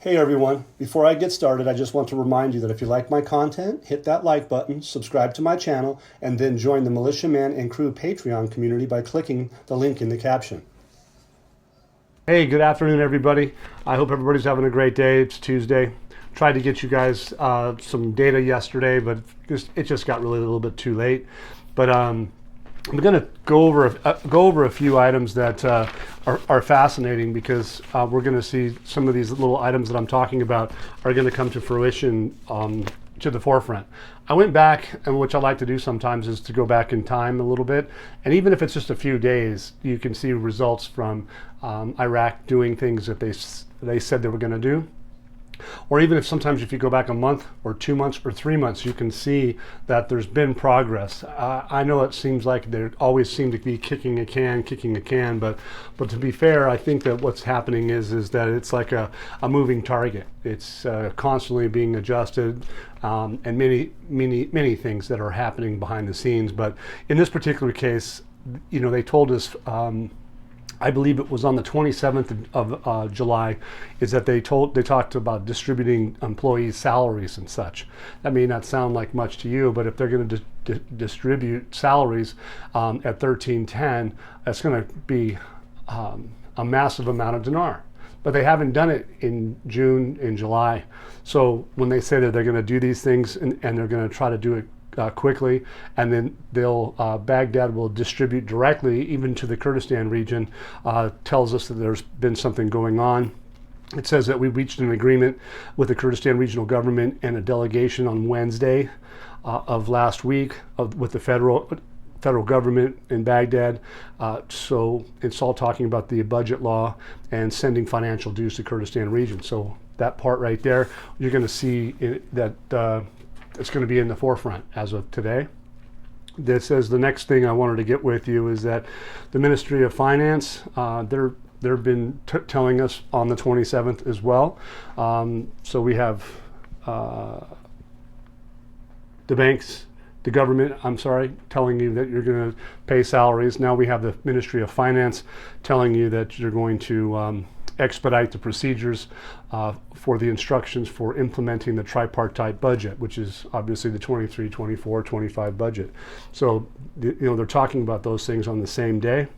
Hey everyone, before I get started, I just want to remind you that if you like my content, hit that like button, subscribe to my channel, and then join the Militiaman and Crew Patreon community by clicking the link in the caption. Hey, good afternoon everybody. I hope everybody's having a great day. It's Tuesday. Tried to get you guys some data yesterday, but it just got really a little bit too late. But I'm going to go over a few items that are fascinating because we're going to see some of these little items that I'm talking about are going to come to fruition to the forefront. I went back, and which I like to do sometimes is to go back in time a little bit, and even if it's just a few days, you can see results from Iraq doing things that they said they were going to do. Or even if sometimes if you go back a month or 2 months or 3 months, you can see that there's been progress. I know it seems like they always seem to be kicking a can, but to be fair, I think that what's happening is that it's like a moving target. It's constantly being adjusted, and many things that are happening behind the scenes. But in this particular case, you know, they told us, I believe it was on the 27th of July, is that they talked about distributing employees' salaries and such. That may not sound like much to you, but if they're going to distribute salaries at 1310, that's going to be a massive amount of dinar. But they haven't done it in June and July. So when they say that they're going to do these things and they're going to try to do it quickly, and then Baghdad will distribute directly even to the Kurdistan region, tells us that there's been something going on. It says that we reached an agreement with the Kurdistan regional government and a delegation on Wednesday of last week with the federal government in Baghdad. So it's all talking about the budget law and sending financial dues to Kurdistan region. So that part right there, you're going to see that it's going to be in the forefront as of today. This says the next thing I wanted to get with you is that the Ministry of Finance, they've been telling us on the 27th as well. So we have the banks, the government, telling you that you're going to pay salaries. Now we have the Ministry of Finance telling you that you're going to expedite the procedures for the instructions for implementing the tripartite budget, which is obviously the 23, 24, 25 budget. So, you know, they're talking about those things on the same day.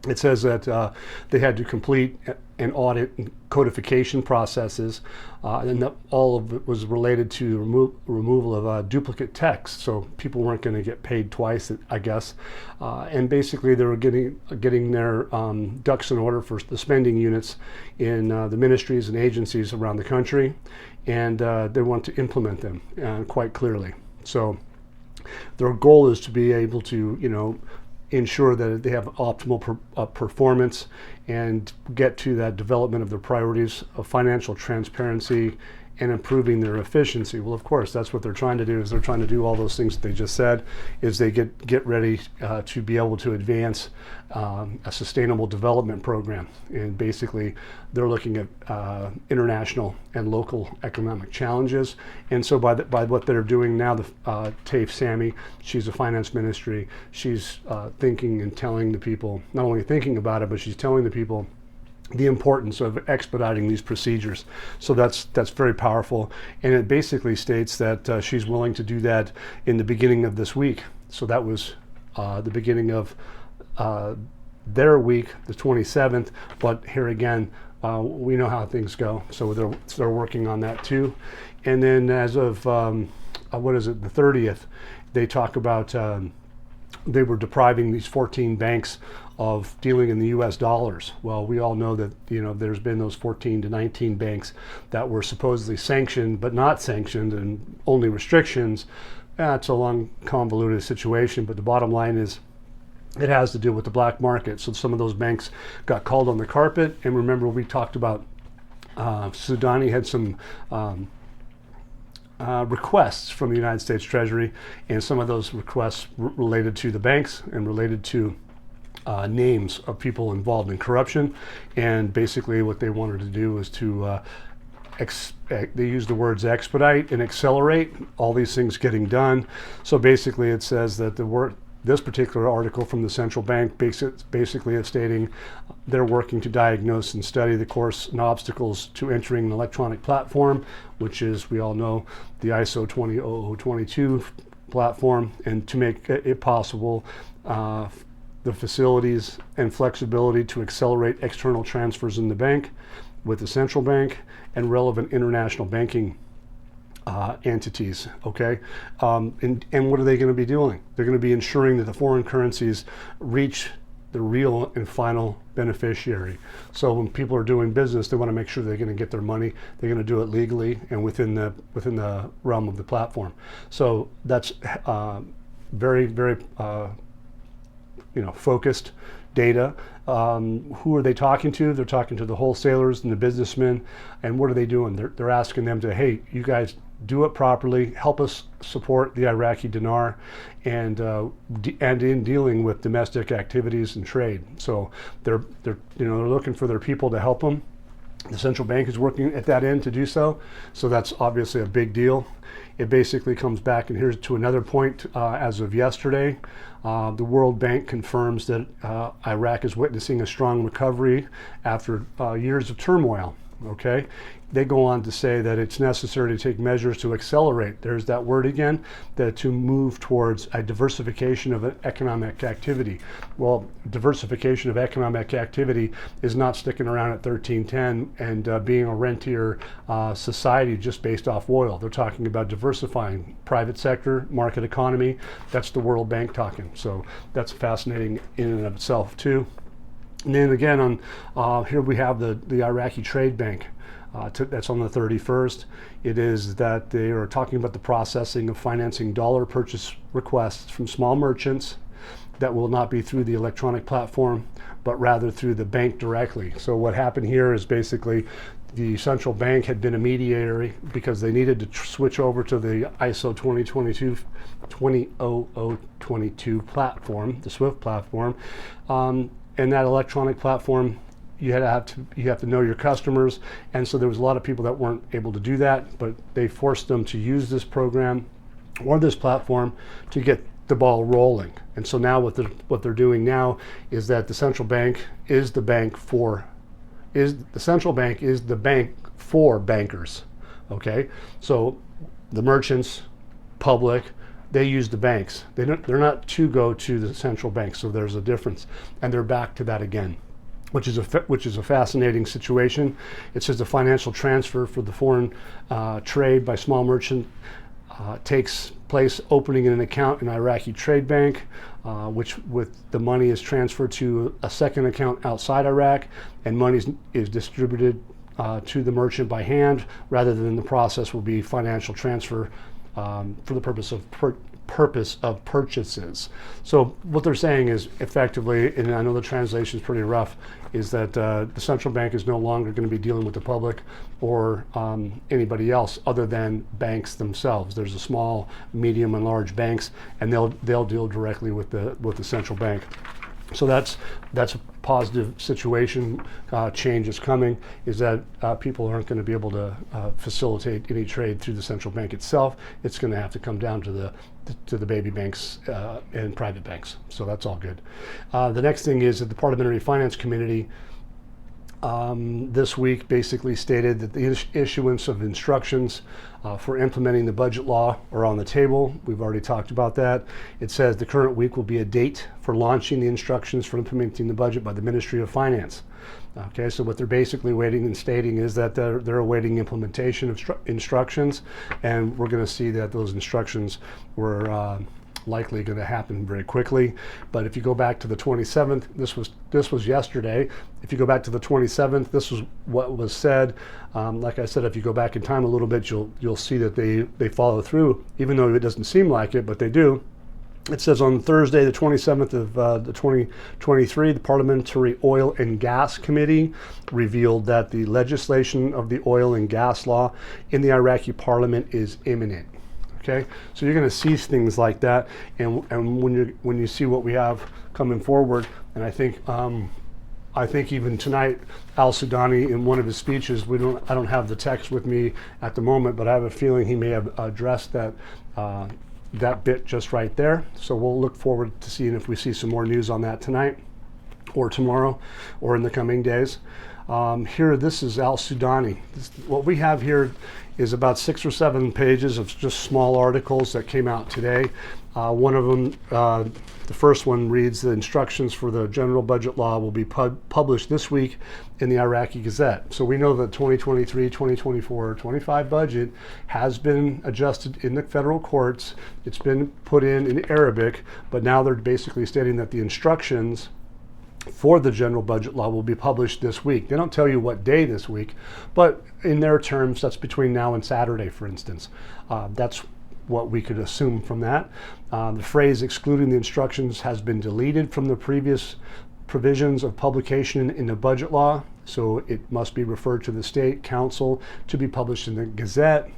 It says that they had to complete an audit and codification processes, and that all of it was related to removal of duplicate text, so people weren't going to get paid twice, I guess. And basically, they were getting their ducks in order for the spending units in the ministries and agencies around the country, and they want to implement them quite clearly. So their goal is to be able to, you know, ensure that they have optimal performance and get to that development of their priorities of financial transparency and improving their efficiency. Well, of course, that's what they're trying to do, is they're trying to do all those things that they just said, is they get ready to be able to advance a sustainable development program. And basically, they're looking at international and local economic challenges. And so by what they're doing now, Taif Sami, she's a finance ministry, she's thinking and telling the people, not only thinking about it, but she's telling the people the importance of expediting these procedures. So that's very powerful, and it basically states that she's willing to do that in the beginning of this week. So that was the beginning of their week, the 27th, but here again, we know how things go, so they're working on that too. And then as of the 30th, they talk about they were depriving these 14 banks of dealing in the U.S. dollars. Well, we all know that, you know, there's been those 14 to 19 banks that were supposedly sanctioned but not sanctioned, and only restrictions. It's a long, convoluted situation, but the bottom line is it has to do with the black market. So some of those banks got called on the carpet, and remember we talked about Sudani had some requests from the United States Treasury, and some of those requests related to the banks and related to names of people involved in corruption. And basically what they wanted to do was to they use the words expedite and accelerate all these things getting done. So basically it says that This particular article from the central bank basically is stating they're working to diagnose and study the course and obstacles to entering an electronic platform, which is, we all know, the ISO 20022 platform, and to make it possible the facilities and flexibility to accelerate external transfers in the bank with the central bank and relevant international banking entities. Okay, and what are they going to be doing? They're going to be ensuring that the foreign currencies reach the real and final beneficiary. So when people are doing business, they want to make sure they're going to get their money. They're going to do it legally and within the realm of the platform. So that's very, very focused data. Who are they talking to? They're talking to the wholesalers and the businessmen. And what are they doing? They're asking them to, hey, you guys do it properly. Help us support the Iraqi dinar, and in dealing with domestic activities and trade. So they're looking for their people to help them. The central bank is working at that end to do so. So that's obviously a big deal. It basically comes back, and here's to another point. As of yesterday, the World Bank confirms that Iraq is witnessing a strong recovery after years of turmoil. Okay, they go on to say that it's necessary to take measures to accelerate, there's that word again, that to move towards a diversification of economic activity. Well, diversification of economic activity is not sticking around at 1310 and being a rentier society just based off oil. They're talking about diversifying private sector, market economy. That's the World Bank talking. So that's fascinating in and of itself too. And then again, on here we have the Iraqi Trade Bank. That's on the 31st. It is that they are talking about the processing of financing dollar purchase requests from small merchants that will not be through the electronic platform, but rather through the bank directly. So what happened here is basically the central bank had been a mediator because they needed to switch over to the ISO 20022 platform, the SWIFT platform. And that electronic platform, you have to know your customers, and so there was a lot of people that weren't able to do that, but they forced them to use this program or this platform to get the ball rolling. And so now what they're doing now is that the central bank is the bank for bankers. Okay, so the merchants, public, they use the banks. They're not to go to the central bank, so there's a difference, and they're back to that again, which is a fascinating situation. It says the financial transfer for the foreign trade by small merchant takes place opening an account in Iraqi Trade Bank, which with the money is transferred to a second account outside Iraq, and money is distributed to the merchant by hand, rather than the process will be financial transfer for the purpose of purchases. So what they're saying is effectively, and I know the translation is pretty rough, is that the central bank is no longer going to be dealing with the public or anybody else other than banks themselves. There's a small, medium, and large banks, and they'll deal directly with the central bank. So that's a positive situation. Change is coming, is that people aren't going to be able to facilitate any trade through the central bank itself. It's going to have to come down to the baby banks and private banks. So that's all good. The next thing is that the Parliamentary Finance Committee this week basically stated that the issuance of instructions for implementing the budget law are on the table. We've already talked about that. It says the current week will be a date for launching the instructions for implementing the budget by the Ministry of Finance. Okay, so what they're basically waiting and stating is that they're awaiting implementation of instructions, and we're going to see that those instructions were likely going to happen very quickly. But if you go back to the 27th, this was yesterday. If you go back to the 27th, this was what was said. Like I said, if you go back in time a little bit, you'll see that they follow through, even though it doesn't seem like it, but they do. It says on Thursday, the 27th of the 2023, the Parliamentary Oil and Gas Committee revealed that the legislation of the oil and gas law in the Iraqi Parliament is imminent. Okay, so you're going to see things like that, and when you see what we have coming forward, and I think even tonight, Sudani in one of his speeches, I don't have the text with me at the moment, but I have a feeling he may have addressed that that bit just right there. So we'll look forward to seeing if we see some more news on that tonight or tomorrow or in the coming days. Here, this is Al Sudani. What we have here is about 6 or 7 pages of just small articles that came out today. One of them, the first one reads, the instructions for the general budget law will be published this week in the Iraqi Gazette. So we know that 2023, 2024, 25 budget has been adjusted in the federal courts. It's been put in Arabic, but now they're basically stating that the instructions for the general budget law will be published this week. They don't tell you what day this week, but in their terms, that's between now and Saturday, for instance. That's what we could assume from that. The phrase excluding the instructions has been deleted from the previous provisions of publication in the budget law, so it must be referred to the state council to be published in the Gazette.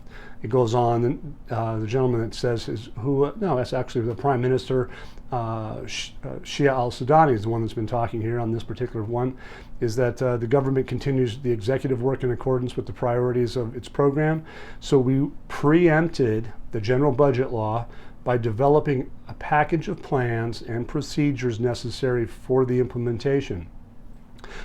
It goes on, the gentleman that says, no, that's actually the Prime Minister, Shia al-Sudani is the one that's been talking here on this particular one, is that the government continues the executive work in accordance with the priorities of its program. So we preempted the general budget law by developing a package of plans and procedures necessary for the implementation.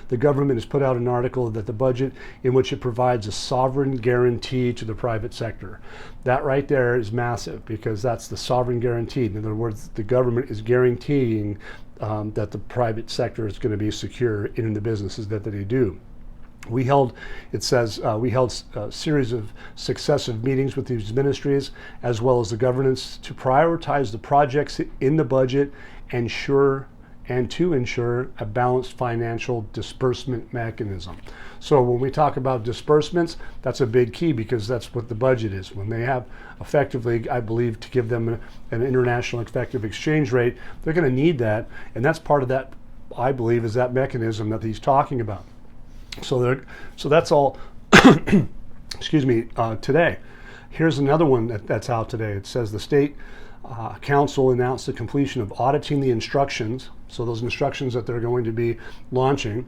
The government has put out an article that the budget in which it provides a sovereign guarantee to the private sector. That right there is massive, because that's the sovereign guarantee. In other words, the government is guaranteeing that the private sector is going to be secure in the businesses that they do. We held a series of successive meetings with these ministries, as well as the governance, to prioritize the projects in the budget and to ensure a balanced financial disbursement mechanism. So when we talk about disbursements, that's a big key, because that's what the budget is. When they have effectively, I believe, to give them an international effective exchange rate, they're going to need that. And that's part of that, I believe, is that mechanism that he's talking about. So that's all, excuse me, today. Here's another one that's out today. It says the state council announced the completion of auditing the instructions. So those instructions that they're going to be launching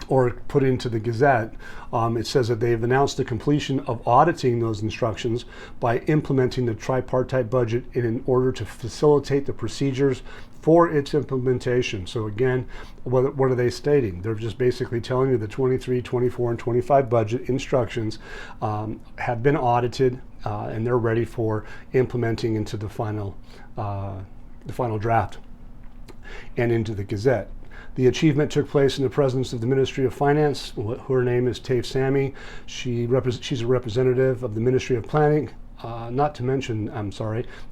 or put into the Gazette, it says that they've announced the completion of auditing those instructions by implementing the tripartite budget in order to facilitate the procedures for its implementation. So again, what are they stating? They're just basically telling you the 23, 24, and 25 budget instructions have been audited, and they're ready for implementing into the final draft and into the Gazette. The achievement took place in the presence of the Ministry of Finance. Her name is Taif Sami. She's a representative of the Ministry of Planning, the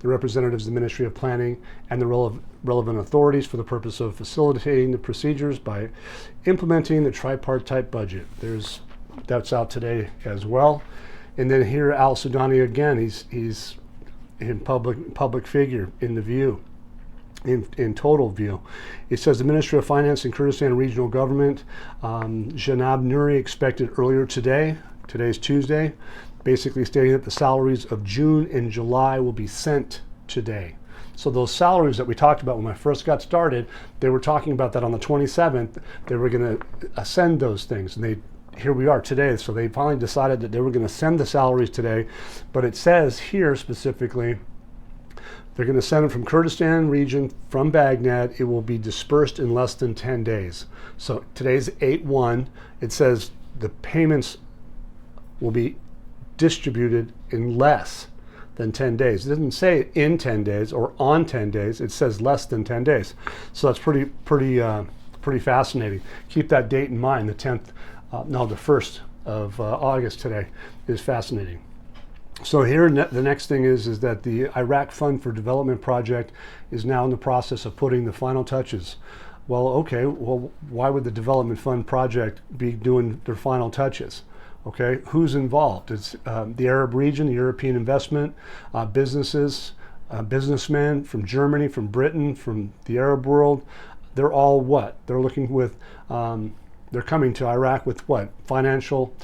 representatives of the Ministry of Planning and the relevant authorities for the purpose of facilitating the procedures by implementing the tripartite budget. That's out today as well. And then here, Al Sudani again, he's in public figure in the View. In total view. It says the Ministry of Finance and Kurdistan Regional Government, Janab Nuri, expected earlier today, today's Tuesday, basically stating that the salaries of June and July will be sent today. So those salaries that we talked about when I first got started, they were talking about that on the 27th, they were going to send those things. And here we are today. So they finally decided that they were going to send the salaries today. But it says here specifically, they're going to send them from Kurdistan region, from Baghdad. It will be dispersed in less than 10 days. So today's 8/1. It says the payments will be distributed in less than 10 days. It doesn't say in 10 days or on 10 days. It says less than 10 days. So that's pretty fascinating. Keep that date in mind. The 1st of August today is fascinating. So here, the next thing is that the Iraq Fund for Development project is now in the process of putting the final touches. Well, okay, why would the Development Fund project be doing their final touches? Okay, who's involved? It's the Arab region, the European investment, businesses, businessmen from Germany, from Britain, from the Arab world. They're all what? They're looking with, they're coming to Iraq with what? Financial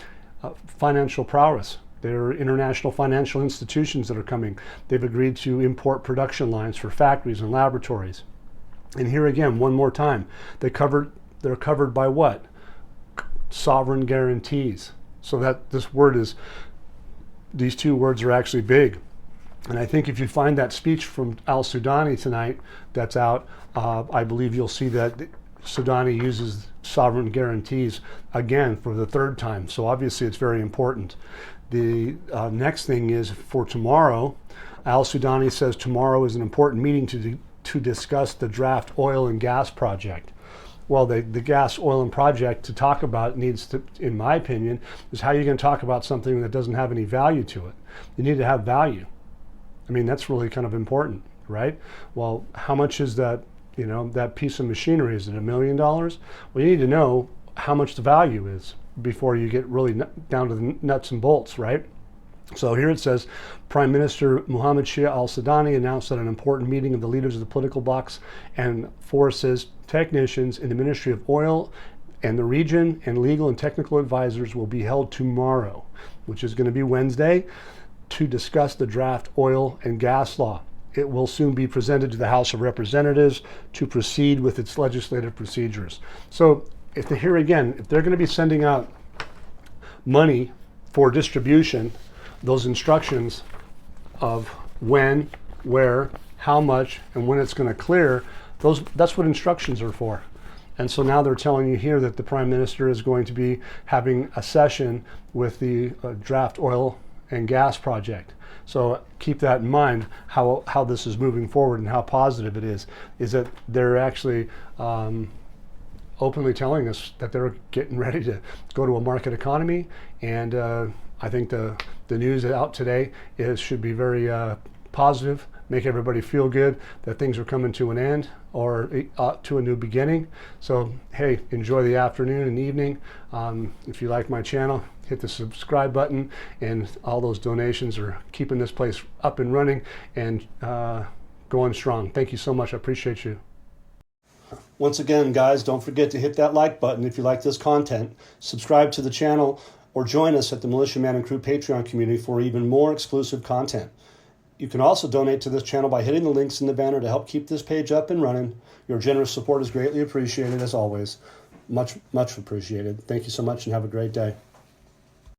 prowess. There are international financial institutions that are coming. They've agreed to import production lines for factories and laboratories. And here again, one more time, they're covered by what? Sovereign guarantees. So that these two words are actually big. And I think if you find that speech from al-Sudani tonight that's out, I believe you'll see that Sudani uses sovereign guarantees again for the third time. So obviously it's very important. The next thing is for tomorrow, al-Sudani says tomorrow is an important meeting to discuss the draft oil and gas project. Well, the gas, oil, and project to talk about needs to, in my opinion, is how you're going to talk about something that doesn't have any value to it. You need to have value. I mean, that's really kind of important, right? Well, how much is that, that piece of machinery? Is it $1 million? Well, you need to know how much the value is before you get really down to the nuts and bolts, right? So here it says, Prime Minister Mohammed Shia al-Sudani announced at an important meeting of the leaders of the political blocs and forces technicians in the Ministry of Oil and the region, and legal and technical advisors will be held tomorrow, which is going to be Wednesday, to discuss the draft oil and gas law. It will soon be presented to the House of Representatives to proceed with its legislative procedures. So if they're going to be sending out money for distribution, those instructions of when, where, how much, and when it's going to clear, that's what instructions are for. And so now they're telling you here that the Prime Minister is going to be having a session with the draft oil and gas project. So keep that in mind, how this is moving forward and how positive it is that they're actually openly telling us that they're getting ready to go to a market economy. And I think the news out today should be very positive, make everybody feel good that things are coming to an end or to a new beginning. So hey, enjoy the afternoon and evening. If you like my channel, hit the subscribe button, and all those donations are keeping this place up and running and going strong. Thank you so much. I appreciate you. Once again, guys, don't forget to hit that like button if you like this content. Subscribe to the channel or join us at the Militia Man and Crew Patreon community for even more exclusive content. You can also donate to this channel by hitting the links in the banner to help keep this page up and running. Your generous support is greatly appreciated, as always. Much, much appreciated. Thank you so much and have a great day.